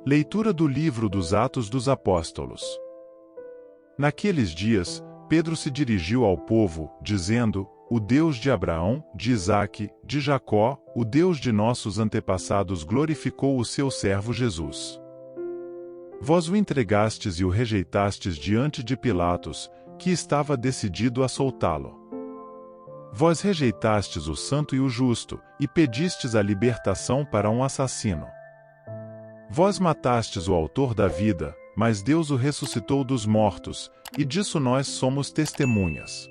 Leitura do livro dos Atos dos Apóstolos. Naqueles dias, Pedro se dirigiu ao povo, dizendo: O Deus de Abraão, de Isaque, de Jacó, o Deus de nossos antepassados glorificou o seu servo Jesus. Vós o entregastes e o rejeitastes diante de Pilatos, que estava decidido a soltá-lo. Vós rejeitastes o santo e o justo, e pedistes a libertação para um assassino. Vós matastes o autor da vida, mas Deus o ressuscitou dos mortos, e disso nós somos testemunhas.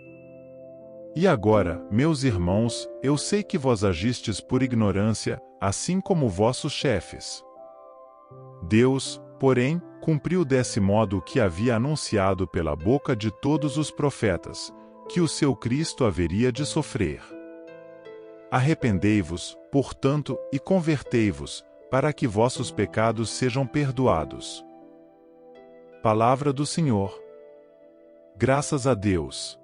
E agora, meus irmãos, eu sei que vós agistes por ignorância, assim como vossos chefes. Deus, porém, cumpriu desse modo o que havia anunciado pela boca de todos os profetas, que o seu Cristo haveria de sofrer. Arrependei-vos, portanto, e convertei-vos, para que vossos pecados sejam perdoados. Palavra do Senhor. Graças a Deus.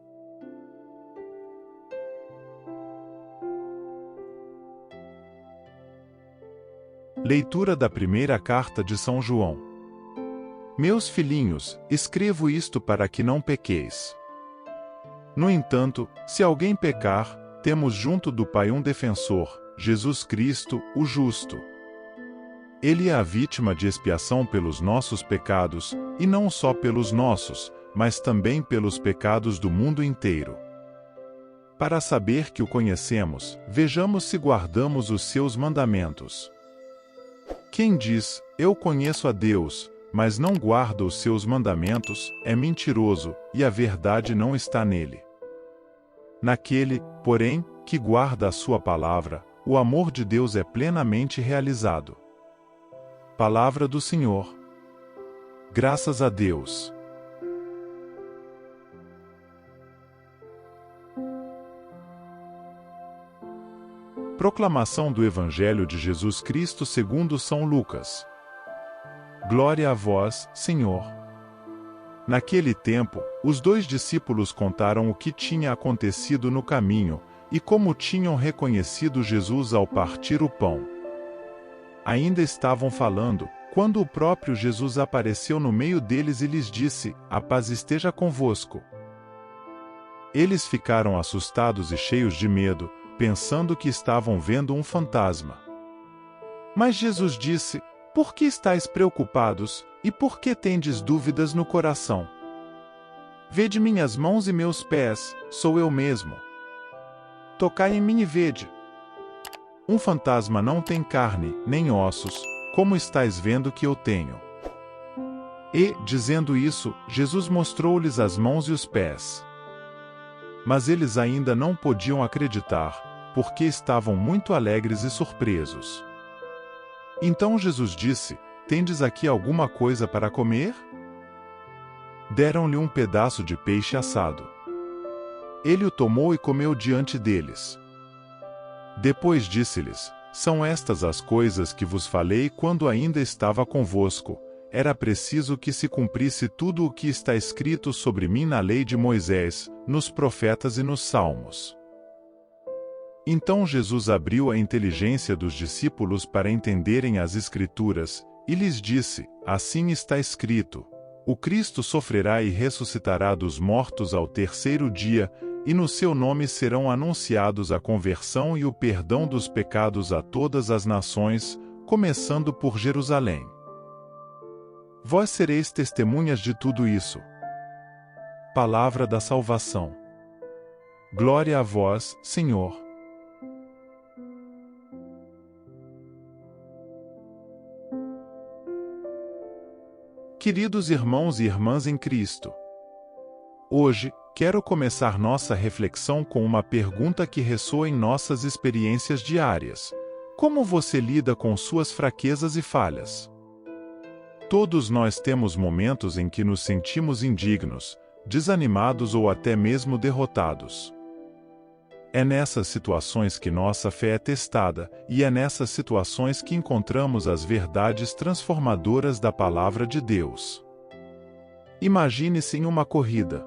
Leitura da primeira carta de São João. Meus filhinhos, escrevo isto para que não pequeis. No entanto, se alguém pecar, temos junto do Pai um defensor, Jesus Cristo, o justo. Ele é a vítima de expiação pelos nossos pecados, e não só pelos nossos, mas também pelos pecados do mundo inteiro. Para saber que o conhecemos, vejamos se guardamos os seus mandamentos. Quem diz, eu conheço a Deus, mas não guarda os seus mandamentos, é mentiroso, e a verdade não está nele. Naquele, porém, que guarda a sua palavra, o amor de Deus é plenamente realizado. Palavra do Senhor. Graças a Deus. Proclamação do Evangelho de Jesus Cristo segundo São Lucas. Glória a vós, Senhor. Naquele tempo, os 2 discípulos contaram o que tinha acontecido no caminho, e como tinham reconhecido Jesus ao partir o pão. Ainda estavam falando, quando o próprio Jesus apareceu no meio deles e lhes disse: A paz esteja convosco. Eles ficaram assustados e cheios de medo, pensando que estavam vendo um fantasma. Mas Jesus disse: Por que estáis preocupados, e por que tendes dúvidas no coração? Vede minhas mãos e meus pés, sou eu mesmo. Tocai em mim e vede. Um fantasma não tem carne, nem ossos, como estáis vendo que eu tenho. E, dizendo isso, Jesus mostrou-lhes as mãos e os pés. Mas eles ainda não podiam acreditar, porque estavam muito alegres e surpresos. Então Jesus disse: Tendes aqui alguma coisa para comer? Deram-lhe um pedaço de peixe assado. Ele o tomou e comeu diante deles. Depois disse-lhes: São estas as coisas que vos falei quando ainda estava convosco. Era preciso que se cumprisse tudo o que está escrito sobre mim na lei de Moisés, nos profetas e nos salmos. Então Jesus abriu a inteligência dos discípulos para entenderem as Escrituras, e lhes disse: Assim está escrito: O Cristo sofrerá e ressuscitará dos mortos ao terceiro dia, e no seu nome serão anunciados a conversão e o perdão dos pecados a todas as nações, começando por Jerusalém. Vós sereis testemunhas de tudo isso. Palavra da salvação. Glória a vós, Senhor. Queridos irmãos e irmãs em Cristo, hoje, quero começar nossa reflexão com uma pergunta que ressoa em nossas experiências diárias: como você lida com suas fraquezas e falhas? Todos nós temos momentos em que nos sentimos indignos, desanimados ou até mesmo derrotados. É nessas situações que nossa fé é testada, e é nessas situações que encontramos as verdades transformadoras da Palavra de Deus. Imagine-se em uma corrida.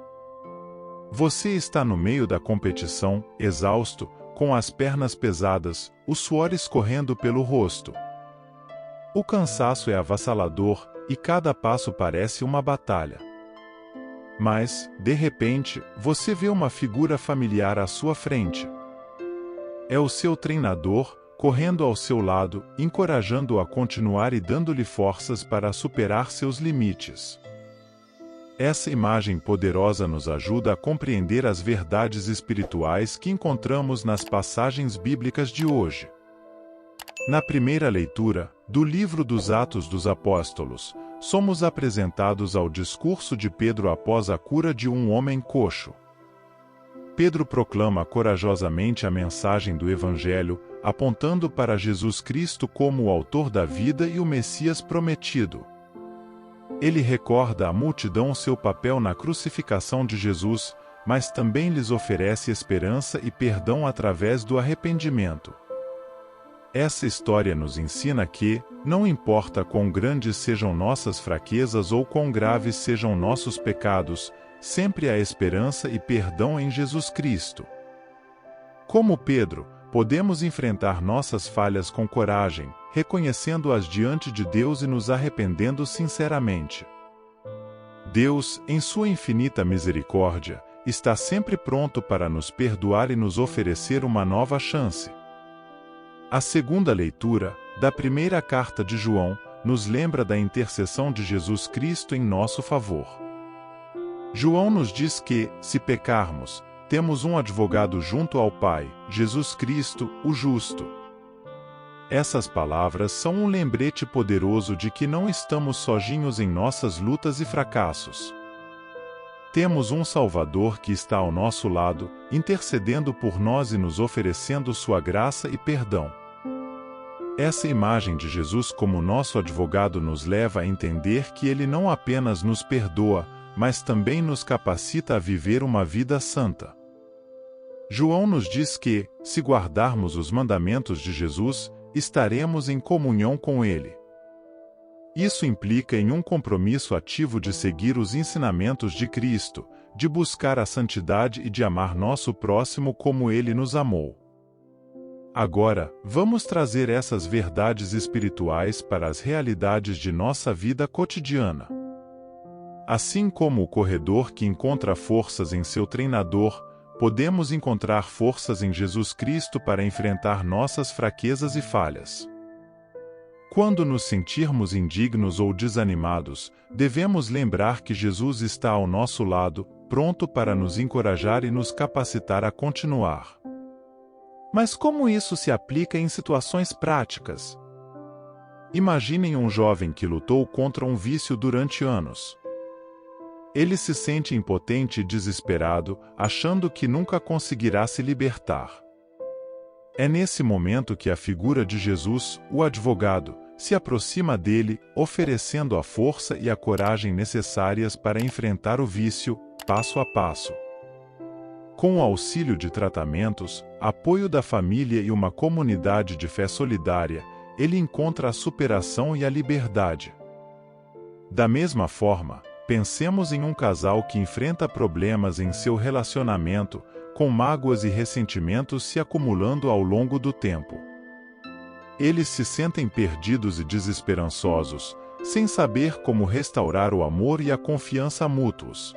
Você está no meio da competição, exausto, com as pernas pesadas, o suor escorrendo pelo rosto. O cansaço é avassalador, e cada passo parece uma batalha. Mas, de repente, você vê uma figura familiar à sua frente. É o seu treinador, correndo ao seu lado, encorajando-o a continuar e dando-lhe forças para superar seus limites. Essa imagem poderosa nos ajuda a compreender as verdades espirituais que encontramos nas passagens bíblicas de hoje. Na primeira leitura, do livro dos Atos dos Apóstolos, somos apresentados ao discurso de Pedro após a cura de um homem coxo. Pedro proclama corajosamente a mensagem do Evangelho, apontando para Jesus Cristo como o autor da vida e o Messias prometido. Ele recorda à multidão seu papel na crucificação de Jesus, mas também lhes oferece esperança e perdão através do arrependimento. Essa história nos ensina que, não importa quão grandes sejam nossas fraquezas ou quão graves sejam nossos pecados, sempre há esperança e perdão em Jesus Cristo. Como Pedro, podemos enfrentar nossas falhas com coragem, reconhecendo-as diante de Deus e nos arrependendo sinceramente. Deus, em sua infinita misericórdia, está sempre pronto para nos perdoar e nos oferecer uma nova chance. A segunda leitura, da primeira carta de João, nos lembra da intercessão de Jesus Cristo em nosso favor. João nos diz que, se pecarmos, temos um advogado junto ao Pai, Jesus Cristo, o justo. Essas palavras são um lembrete poderoso de que não estamos sozinhos em nossas lutas e fracassos. Temos um Salvador que está ao nosso lado, intercedendo por nós e nos oferecendo sua graça e perdão. Essa imagem de Jesus como nosso advogado nos leva a entender que ele não apenas nos perdoa, mas também nos capacita a viver uma vida santa. João nos diz que, se guardarmos os mandamentos de Jesus, estaremos em comunhão com Ele. Isso implica em um compromisso ativo de seguir os ensinamentos de Cristo, de buscar a santidade e de amar nosso próximo como Ele nos amou. Agora, vamos trazer essas verdades espirituais para as realidades de nossa vida cotidiana. Assim como o corredor que encontra forças em seu treinador, podemos encontrar forças em Jesus Cristo para enfrentar nossas fraquezas e falhas. Quando nos sentirmos indignos ou desanimados, devemos lembrar que Jesus está ao nosso lado, pronto para nos encorajar e nos capacitar a continuar. Mas como isso se aplica em situações práticas? Imaginem um jovem que lutou contra um vício durante anos. Ele se sente impotente e desesperado, achando que nunca conseguirá se libertar. É nesse momento que a figura de Jesus, o advogado, se aproxima dele, oferecendo a força e a coragem necessárias para enfrentar o vício, passo a passo. Com o auxílio de tratamentos, apoio da família e uma comunidade de fé solidária, ele encontra a superação e a liberdade. Da mesma forma, pensemos em um casal que enfrenta problemas em seu relacionamento, com mágoas e ressentimentos se acumulando ao longo do tempo. Eles se sentem perdidos e desesperançosos, sem saber como restaurar o amor e a confiança mútuos.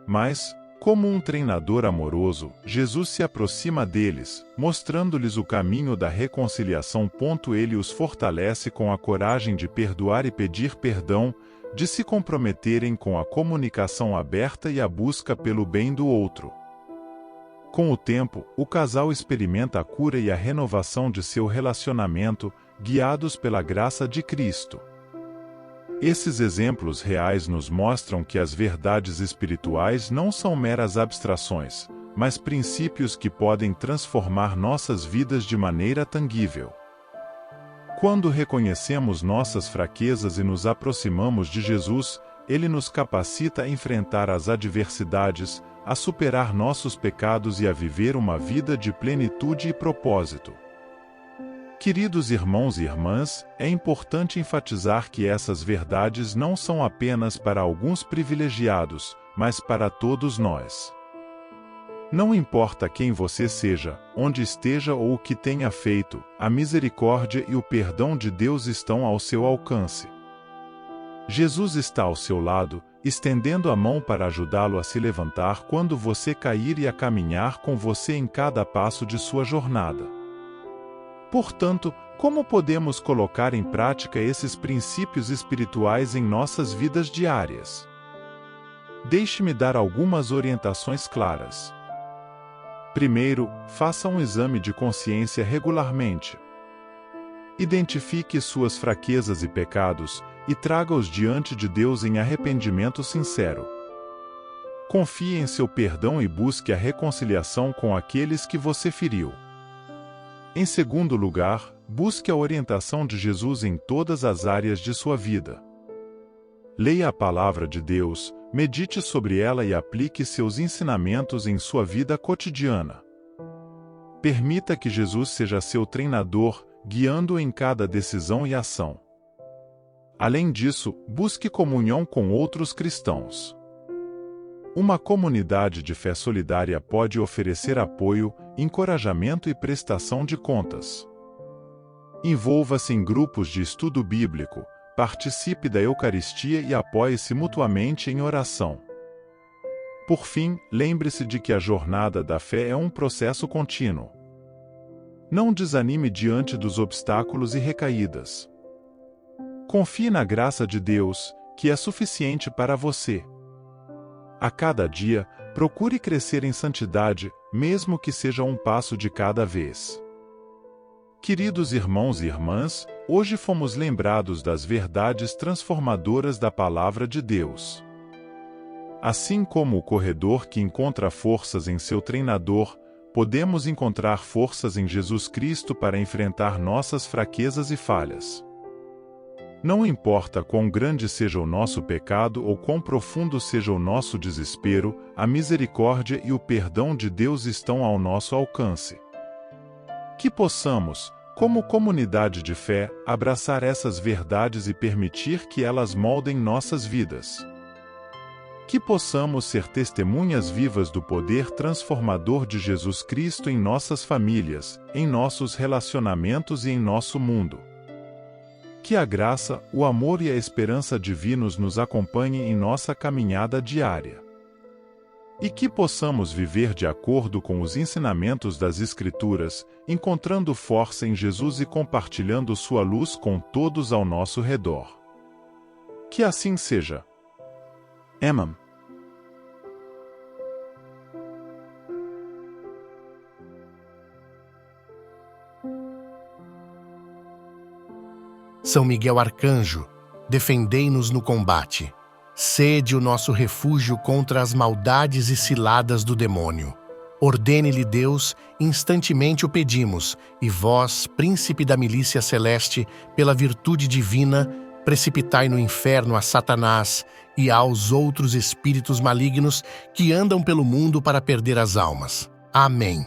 Mas, como um treinador amoroso, Jesus se aproxima deles, mostrando-lhes o caminho da reconciliação. Ele os fortalece com a coragem de perdoar e pedir perdão, de se comprometerem com a comunicação aberta e a busca pelo bem do outro. Com o tempo, o casal experimenta a cura e a renovação de seu relacionamento, guiados pela graça de Cristo. Esses exemplos reais nos mostram que as verdades espirituais não são meras abstrações, mas princípios que podem transformar nossas vidas de maneira tangível. Quando reconhecemos nossas fraquezas e nos aproximamos de Jesus, Ele nos capacita a enfrentar as adversidades, a superar nossos pecados e a viver uma vida de plenitude e propósito. Queridos irmãos e irmãs, é importante enfatizar que essas verdades não são apenas para alguns privilegiados, mas para todos nós. Não importa quem você seja, onde esteja ou o que tenha feito, a misericórdia e o perdão de Deus estão ao seu alcance. Jesus está ao seu lado, estendendo a mão para ajudá-lo a se levantar quando você cair e a caminhar com você em cada passo de sua jornada. Portanto, como podemos colocar em prática esses princípios espirituais em nossas vidas diárias? Deixe-me dar algumas orientações claras. Primeiro, faça um exame de consciência regularmente. Identifique suas fraquezas e pecados, e traga-os diante de Deus em arrependimento sincero. Confie em seu perdão e busque a reconciliação com aqueles que você feriu. Em segundo lugar, busque a orientação de Jesus em todas as áreas de sua vida. Leia a palavra de Deus, medite sobre ela e aplique seus ensinamentos em sua vida cotidiana. Permita que Jesus seja seu treinador, guiando-o em cada decisão e ação. Além disso, busque comunhão com outros cristãos. Uma comunidade de fé solidária pode oferecer apoio, encorajamento e prestação de contas. Envolva-se em grupos de estudo bíblico, participe da Eucaristia e apoie-se mutuamente em oração. Por fim, lembre-se de que a jornada da fé é um processo contínuo. Não desanime diante dos obstáculos e recaídas. Confie na graça de Deus, que é suficiente para você. A cada dia, procure crescer em santidade, mesmo que seja um passo de cada vez. Queridos irmãos e irmãs, hoje fomos lembrados das verdades transformadoras da Palavra de Deus. Assim como o corredor que encontra forças em seu treinador, podemos encontrar forças em Jesus Cristo para enfrentar nossas fraquezas e falhas. Não importa quão grande seja o nosso pecado ou quão profundo seja o nosso desespero, a misericórdia e o perdão de Deus estão ao nosso alcance. Que possamos, como comunidade de fé, abraçar essas verdades e permitir que elas moldem nossas vidas. Que possamos ser testemunhas vivas do poder transformador de Jesus Cristo em nossas famílias, em nossos relacionamentos e em nosso mundo. Que a graça, o amor e a esperança divinos nos acompanhem em nossa caminhada diária. E que possamos viver de acordo com os ensinamentos das Escrituras, encontrando força em Jesus e compartilhando sua luz com todos ao nosso redor. Que assim seja. Amém. São Miguel Arcanjo, defendei-nos no combate. Sede o nosso refúgio contra as maldades e ciladas do demônio. Ordene-lhe Deus, instantemente o pedimos, e vós, príncipe da milícia celeste, pela virtude divina, precipitai no inferno a Satanás e aos outros espíritos malignos que andam pelo mundo para perder as almas. Amém.